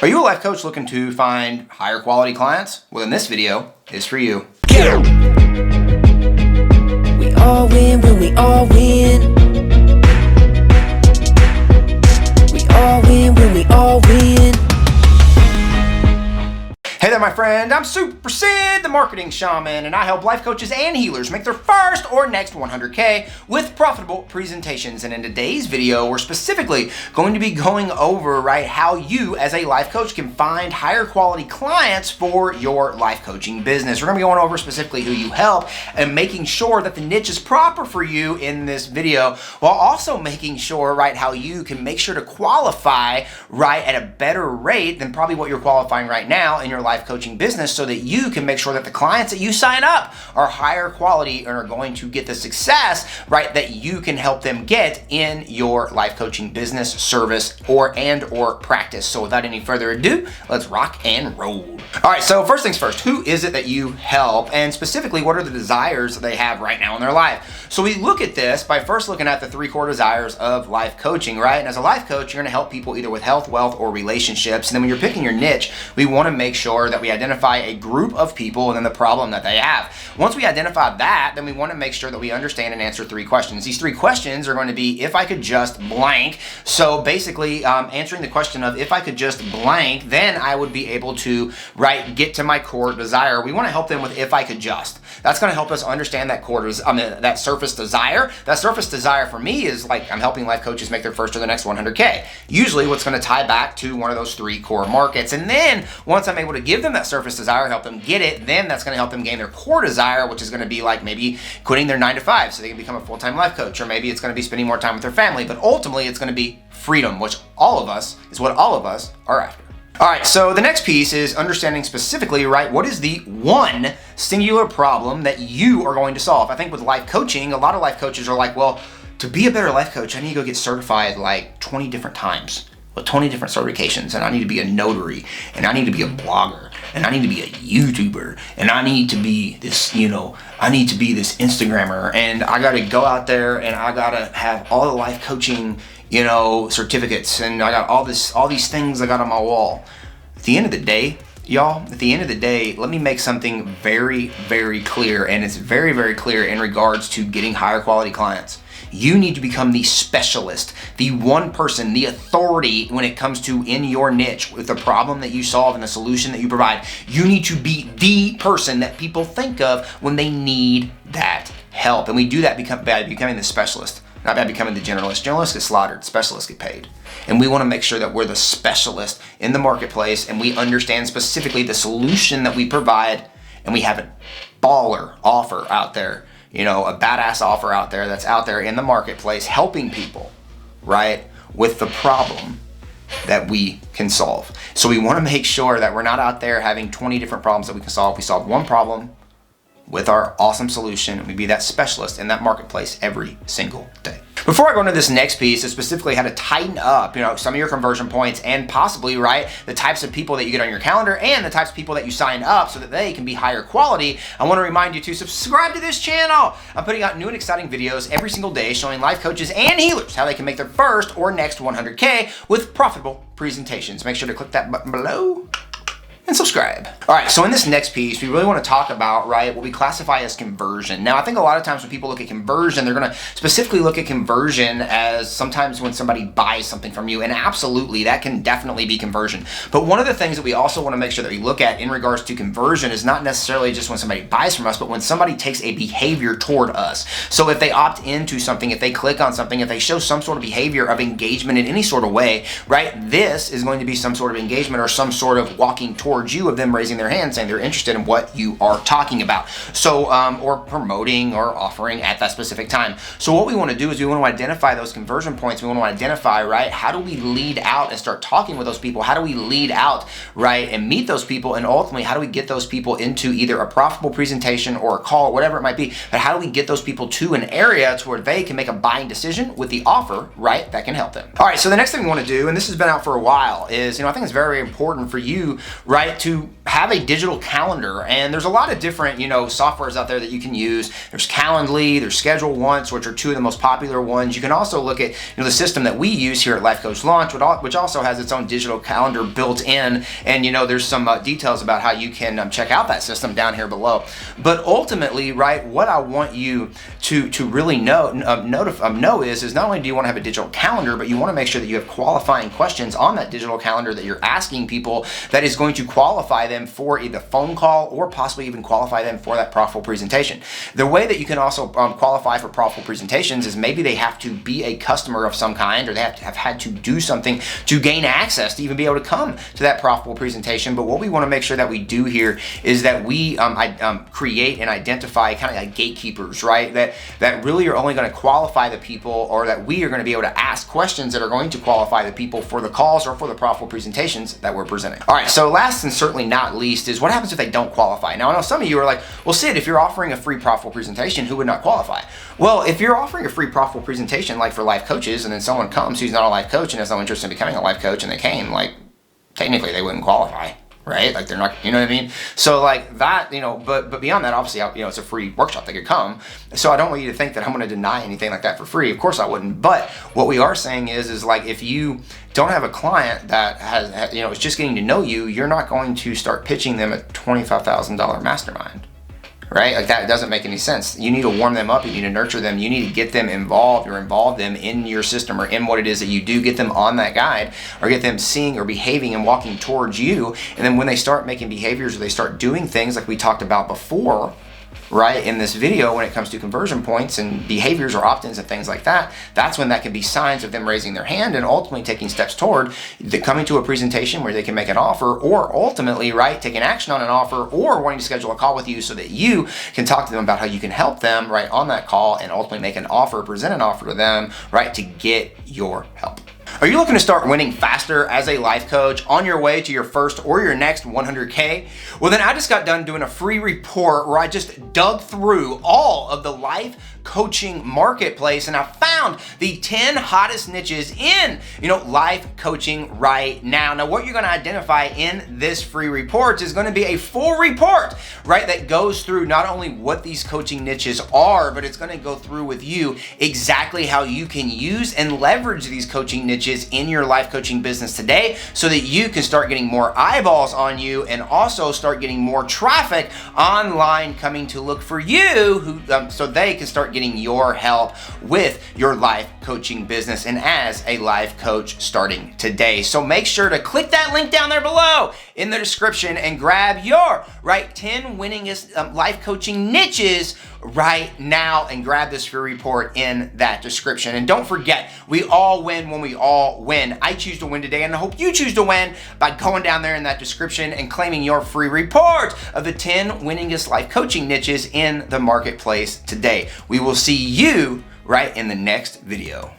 Are you a life coach looking to find higher quality clients? Well, then this video is for you. We all win when we all win. We all win when we all win. Hey there, my friend. I'm Super Sid, the marketing shaman, and I help life coaches and healers make their first or next 100K with profitable presentations. And in today's video, we're specifically going to be going over, how you as a life coach can find higher quality clients for your life coaching business. We're going to be going over specifically who you help and making sure that the niche is proper for you in this video, while also making sure, how you can make sure to qualify, at a better rate than probably what you're qualifying right now in your life coaching business, so that you can make sure that the clients that you sign up are higher quality and are going to get the success, that you can help them get in your life coaching business, service, or practice. So without any further ado, let's rock and roll. All right, so first things first, who is it that you help? And specifically, what are the desires that they have right now in their life? So we look at this by first looking at the 3 core desires of life coaching, And as a life coach, you're gonna help people either with health, wealth, or relationships. And then when you're picking your niche, we wanna make sure that we identify a group of people and then the problem that they have. Once we identify that, then we wanna make sure that we understand and answer 3 questions. These 3 questions are going to be, if I could just blank. So basically, answering the question of if I could just blank, then I would be able to, get to my core desire. We wanna help them with if I could just. That's gonna help us understand that that surface desire. That surface desire for me is I'm helping life coaches make their first or the next 100K. Usually what's gonna tie back to one of those 3 core markets. And then once I'm able to give them that surface desire, help them get it, then that's gonna help them gain their core desire, which is gonna be maybe quitting their 9 to 5 so they can become a full-time life coach, or maybe it's gonna be spending more time with their family, but ultimately it's gonna be freedom, which what all of us are after. All right, so the next piece is understanding specifically, what is the one singular problem that you are going to solve? I think with life coaching, a lot of life coaches are well, to be a better life coach, I need to go get certified 20 different times with 20 different certifications, and I need to be a notary, and I need to be a blogger, and I need to be a YouTuber, and I need to be this, I need to be this Instagrammer, and I got to go out there and I got to have all the life coaching certificates, and I got all these things I got on my wall. At the end of the day, y'all, let me make something very, very clear, and it's very, very clear in regards to getting higher quality clients. You need to become the specialist, the one person, the authority when it comes to in your niche with the problem that you solve and the solution that you provide. You need to be the person that people think of when they need that help. And we do that by becoming the specialist, not by becoming the generalist. Generalists get slaughtered, specialists get paid. And we want to make sure that we're the specialist in the marketplace and we understand specifically the solution that we provide, and we have a baller offer out there, a badass offer out there that's out there in the marketplace helping people, with the problem that we can solve. So we want to make sure that we're not out there having 20 different problems that we can solve. We solve one problem with our awesome solution, and we be that specialist in that marketplace every single day. Before I go into this next piece, is specifically how to tighten up, some of your conversion points and possibly, the types of people that you get on your calendar and the types of people that you sign up so that they can be higher quality. I want to remind you to subscribe to this channel. I'm putting out new and exciting videos every single day showing life coaches and healers how they can make their first or next 100K with profitable presentations. Make sure to click that button below and subscribe. All right, so in this next piece, we really want to talk about, what we classify as conversion. Now, I think a lot of times when people look at conversion, they're going to specifically look at conversion as sometimes when somebody buys something from you, and absolutely, that can definitely be conversion. But one of the things that we also want to make sure that we look at in regards to conversion is not necessarily just when somebody buys from us, but when somebody takes a behavior toward us. So if they opt into something, if they click on something, if they show some sort of behavior of engagement in any sort of way, this is going to be some sort of engagement or some sort of walking towards you, of them raising their hand saying they're interested in what you are talking about. So, or promoting or offering at that specific time. So what we want to do is we want to identify those conversion points. We want to identify, how do we lead out and start talking with those people? How do we lead out, and meet those people? And ultimately, how do we get those people into either a profitable presentation or a call, whatever it might be? But how do we get those people to an area to where they can make a buying decision with the offer, that can help them? All right, so the next thing we want to do, and this has been out for a while, is, I think it's very important for you, right, to have a digital calendar. And there's a lot of different, softwares out there that you can use. There's Calendly, there's Schedule Once, which are two of the most popular ones. You can also look at, the system that we use here at Life Coach Launch, which also has its own digital calendar built in. And, there's some details about how you can check out that system down here below. But ultimately, right, what I want you to really know is not only do you want to have a digital calendar, but you want to make sure that you have qualifying questions on that digital calendar that you're asking people that is going to qualify them for either phone call or possibly even qualify them for that profitable presentation. The way that you can also qualify for profitable presentations is maybe they have to be a customer of some kind, or they have to have had to do something to gain access to even be able to come to that profitable presentation. But what we want to make sure that we do here is that we create and identify kind of like gatekeepers, right? That really are only going to qualify the people, or that we are going to be able to ask questions that are going to qualify the people for the calls or for the profitable presentations that we're presenting. All right, so last and certainly not least is what happens if they don't qualify. Now, I know some of you are like, well, Sid, if you're offering a free profitable presentation, who would not qualify? Well, if you're offering a free profitable presentation like for life coaches, and then someone comes who's not a life coach and has no interest in becoming a life coach, and they came, like, technically they wouldn't qualify. Right? Like, they're not, you know what I mean? So like that, but beyond that, obviously, it's a free workshop. They could come. So I don't want you to think that I'm going to deny anything like that for free. Of course I wouldn't. But what we are saying is like, if you don't have a client that has, is just getting to know you, you're not going to start pitching them a $25,000 mastermind. Right? Like, that doesn't make any sense. You need to warm them up. You need to nurture them. You need to get them involved, or involve them in your system or in what it is that you do. Get them on that guide, or get them seeing or behaving and walking towards you. And then when they start making behaviors, or they start doing things like we talked about before, right, in this video, when it comes to conversion points and behaviors or opt-ins and things like that, that's when that can be signs of them raising their hand and ultimately taking steps toward coming to a presentation where they can make an offer, or ultimately, right, taking action on an offer, or wanting to schedule a call with you so that you can talk to them about how you can help them, right, on that call, and ultimately make an offer, present an offer to them, right, to get your help. Are you looking to start winning faster as a life coach on your way to your first or your next 100K? Well, then I just got done doing a free report where I just dug through all of the life coaching marketplace, and I found the 10 hottest niches in, life coaching right now. Now, what you're going to identify in this free report is going to be a full report, right, that goes through not only what these coaching niches are, but it's going to go through with you exactly how you can use and leverage these coaching niches in your life coaching business today, so that you can start getting more eyeballs on you, and also start getting more traffic online coming to look for you, so they can start getting your help with your life coaching business, and as a life coach starting today. So make sure to click that link down there below in the description and grab your 10 winningest life coaching niches right now, and grab this free report in that description. And don't forget, we all win when we all win. I choose to win today, and I hope you choose to win by going down there in that description and claiming your free report of the 10 winningest life coaching niches in the marketplace today. We will see you right in the next video.